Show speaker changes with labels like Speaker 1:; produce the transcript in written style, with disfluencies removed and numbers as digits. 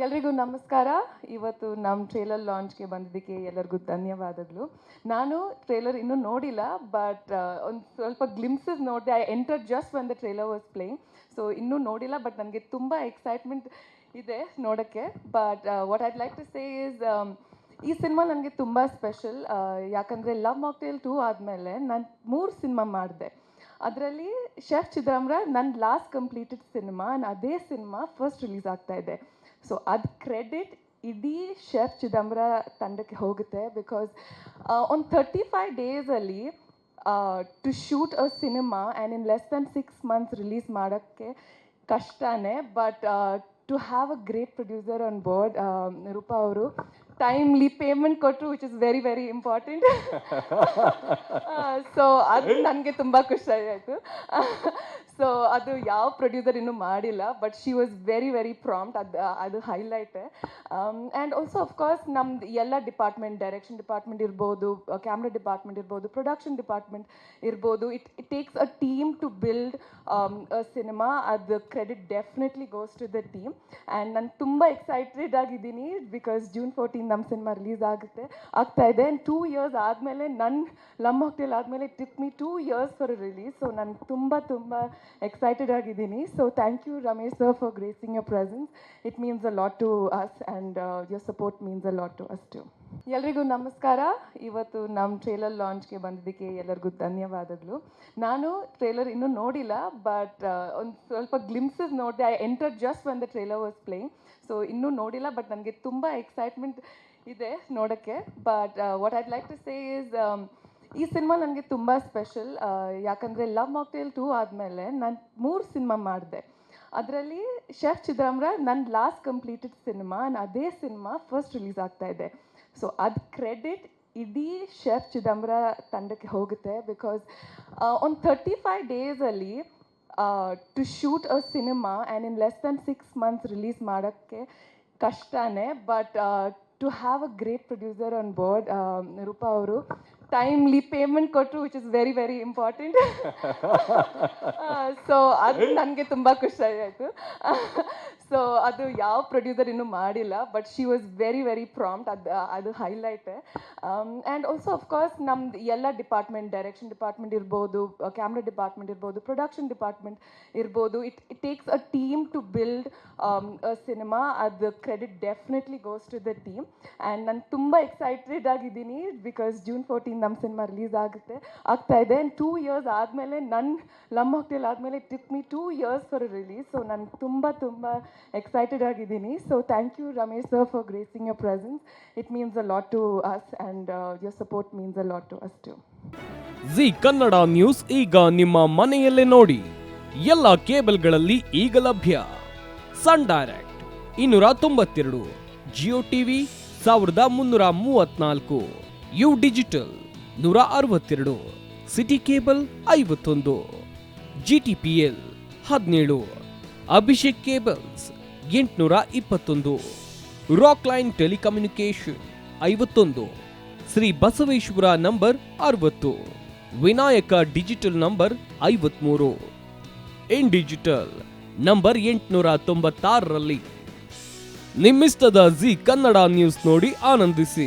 Speaker 1: ಎಲ್ರಿಗೂ ನಮಸ್ಕಾರ. ಇವತ್ತು ನಮ್ಮ ಟ್ರೇಲರ್ ಲಾಂಚ್ಗೆ ಬಂದಿದ್ದಕ್ಕೆ ಎಲ್ಲರಿಗೂ ಧನ್ಯವಾದಗಳು. ನಾನು ಟ್ರೇಲರ್ ಇನ್ನೂ ನೋಡಿಲ್ಲ, ಬಟ್ ಒಂದು ಸ್ವಲ್ಪ ಗ್ಲಿಮ್ಸಸ್ ನೋಡಿದೆ. I enter just when the trailer was playing. So ಇನ್ನೂ ನೋಡಿಲ್ಲ, ಬಟ್ ನನಗೆ ತುಂಬ ಎಕ್ಸೈಟ್ಮೆಂಟ್ ಇದೆ ನೋಡೋಕ್ಕೆ. But what I'd like to say is, ಈ ಸಿನಿಮಾ ನನಗೆ ತುಂಬ ಸ್ಪೆಷಲ್. ಯಾಕಂದರೆ ಲವ್ ಮಾಕ್ಟೇಲ್ 2 ಆದಮೇಲೆ ನಾನು 3 ಸಿನಿಮಾ ಮಾಡಿದೆ. ಅದರಲ್ಲಿ ಶೆಫ್ ಚಿದಂಬರ ನನ್ನ ಲಾಸ್ಟ್ ಕಂಪ್ಲೀಟೆಡ್ ಸಿನಿಮಾ. ಅದೇ ಸಿನಿಮಾ ಫಸ್ಟ್ ರಿಲೀಸ್ ಆಗ್ತಾ ಇದೆ. ಸೊ ಅದು ಕ್ರೆಡಿಟ್ ಇಡೀ ಶೆಫ್ ಚಿದಂಬರ ತಂಡಕ್ಕೆ ಹೋಗುತ್ತೆ. ಬಿಕಾಸ್ ಒಂದು 35 ಡೇಸಲ್ಲಿ to shoot a cinema and in less than 6 months release ಮಾಡೋಕ್ಕೆ ಕಷ್ಟನೇ. But to have a great producer on board, Roopa ಅವರು ಟೈಮ್ಲಿ ಪೇಮೆಂಟ್ ಕೊಟ್ಟರು, which is very very important. So ಅದು ನನಗೆ ತುಂಬ ಖುಷಿ ಆಯಿತು. ಸೊ ಅದು ಯಾವ ಪ್ರೊಡ್ಯೂಸರ್ ಇನ್ನೂ ಮಾಡಿಲ್ಲ, but she was very very prompt. ಅದು ಹೈಲೈಟೇ. ಆ್ಯಂಡ್ ಆಲ್ಸೋ ಅಫ್ಕೋರ್ಸ್ ನಮ್ದು ಎಲ್ಲ ಡಿಪಾರ್ಟ್ಮೆಂಟ್, ಡೈರೆಕ್ಷನ್ ಡಿಪಾರ್ಟ್ಮೆಂಟ್ ಇರ್ಬೋದು, ಕ್ಯಾಮ್ರಾ ಡಿಪಾರ್ಟ್ಮೆಂಟ್ ಇರ್ಬೋದು, ಪ್ರೊಡಕ್ಷನ್ ಡಿಪಾರ್ಟ್ಮೆಂಟ್ ಇರ್ಬೋದು. It takes a team to build a cinema. ಅದು credit definitely goes to the team. And ನಾನು ತುಂಬ ಎಕ್ಸೈಟೆಡ್ ಆಗಿದ್ದೀನಿ, ಬಿಕಾಸ್ June 14 ನಮ್ಮ ಸಿನಿಮಾ ರಿಲೀಸ್ ಆಗ್ತಾ ಇದೆ. ಆ್ಯಂಡ್ 2 years ಆದಮೇಲೆ ನನ್ನ ಲವ್ ಮಾಕ್ಟೇಲ್ ಆದಮೇಲೆ it took me 2 years for release. So ನಾನು ತುಂಬ ಎಕ್ಸೈಟೆಡ್ ಆಗಿದ್ದೀನಿ. So thank you Ramesh sir for gracing your presence. It means a lot to us and your support means a lot to us too. ಎಲ್ರಿಗೂ ನಮಸ್ಕಾರ. ಇವತ್ತು ನಮ್ಮ trailer ಲಾಂಚ್ಗೆ ಬಂದಿದ್ದಕ್ಕೆ ಎಲ್ಲರಿಗೂ ಧನ್ಯವಾದಗಳು. ನಾನು ಟ್ರೇಲರ್ ಇನ್ನೂ ನೋಡಿಲ್ಲ, ಬಟ್ ಒಂದು ಸ್ವಲ್ಪ ಗ್ಲಿಮ್ಸಸ್ ನೋಡಿದೆ. I enter just when the trailer was playing. So ಇನ್ನೂ ನೋಡಿಲ್ಲ, ಬಟ್ ನನಗೆ ತುಂಬ ಎಕ್ಸೈಟ್ಮೆಂಟ್ ಇದೆ ನೋಡೋಕ್ಕೆ. But what I'd like to say is, ಈ ಸಿನಿಮಾ ನನಗೆ ತುಂಬ ಸ್ಪೆಷಲ್. ಯಾಕಂದರೆ ಲವ್ ಮಾಕ್ಟೇಲ್ 2 ಆದಮೇಲೆ ನಾನು 3 ಸಿನಿಮಾ ಮಾಡಿದೆ. ಅದರಲ್ಲಿ ಶೆಫ್ ಚಿದಂಬರ ನನ್ನ ಲಾಸ್ಟ್ ಕಂಪ್ಲೀಟೆಡ್ ಸಿನಿಮಾ. ಅದೇ ಸಿನಿಮಾ ಫಸ್ಟ್ ರಿಲೀಸ್ ಆಗ್ತಾ ಇದೆ. ಸೊ ಅದು ಕ್ರೆಡಿಟ್ ಇಡೀ ಶೆಫ್ ಚಿದಂಬರ ತಂಡಕ್ಕೆ ಹೋಗುತ್ತೆ. ಬಿಕಾಸ್ ಒಂದು 35 ಡೇಸಲ್ಲಿ to shoot a cinema and in less than 6 months release ಮಾಡೋಕ್ಕೆ ಕಷ್ಟನೇ. But to have a great producer on board, Roopa ಅವರು ಟೈಮ್ಲಿ ಪೇಮೆಂಟ್ ಕೊಟ್ಟರು, which is very very important. So ಅದು ನನಗೆ ತುಂಬ ಖುಷಿ ಆಯಿತು. ಸೊ ಅದು ಯಾವ ಪ್ರೊಡ್ಯೂಸರ್ ಇನ್ನೂ ಮಾಡಿಲ್ಲ, but she was very very prompt. ಅದು ಹೈಲೈಟೇ. ಆ್ಯಂಡ್ ಆಲ್ಸೋ ಅಫ್ಕೋರ್ಸ್ ನಮ್ದು ಎಲ್ಲ ಡಿಪಾರ್ಟ್ಮೆಂಟ್, ಡೈರೆಕ್ಷನ್ ಡಿಪಾರ್ಟ್ಮೆಂಟ್ ಇರ್ಬೋದು, ಕ್ಯಾಮ್ರಾ ಡಿಪಾರ್ಟ್ಮೆಂಟ್ ಇರ್ಬೋದು, ಪ್ರೊಡಕ್ಷನ್ ಡಿಪಾರ್ಟ್ಮೆಂಟ್ ಇರ್ಬೋದು. It takes a team to build a cinema. ಅದು credit definitely goes to the team. And ನಾನು ತುಂಬ ಎಕ್ಸೈಟೆಡ್ ಆಗಿದ್ದೀನಿ, ಬಿಕಾಸ್ June 14 ನಮ್ಮ ಸಿನಿಮಾ ರಿಲೀಸ್ ಆಗ್ತಾ ಇದೆ. ಆ್ಯಂಡ್ 2 years ಆದಮೇಲೆ ನನ್ನ ಲವ್ ಮಾಕ್ಟೇಲ್ ಆದಮೇಲೆ it took me 2 years for release. So ನಾನು ತುಂಬ ಎಕ್ಸೈಟೆಡ್ ಆಗಿದ್ದೀನಿ. So thank you Ramesh sir for gracing your presence. It means a lot to us and your support means a lot to us too.
Speaker 2: Zee Kannada News ಈಗ ನಿಮ್ಮ ಮನೆಯಲ್ಲೇ ನೋಡಿ. ಎಲ್ಲ ಕೇಬಲ್ಗಳಲ್ಲಿ ಈಗ ಲಭ್ಯ. Sun Direct 292, Jio TV 1334, U Digital 162, City Cable 51, GTPL 17, Abhishek cables 821, Rock Line Telecommunication 51, Shri Basaveshwara number 60, Vinayaka Digital number 53, In Digital number 896ರಲ್ಲಿ. ನಿಮ್ಮಿಸ್ತದ ಜಿ ಕನ್ನಡ ನ್ಯೂಸ್ ನೋಡಿ ಆನಂದಿಸಿ.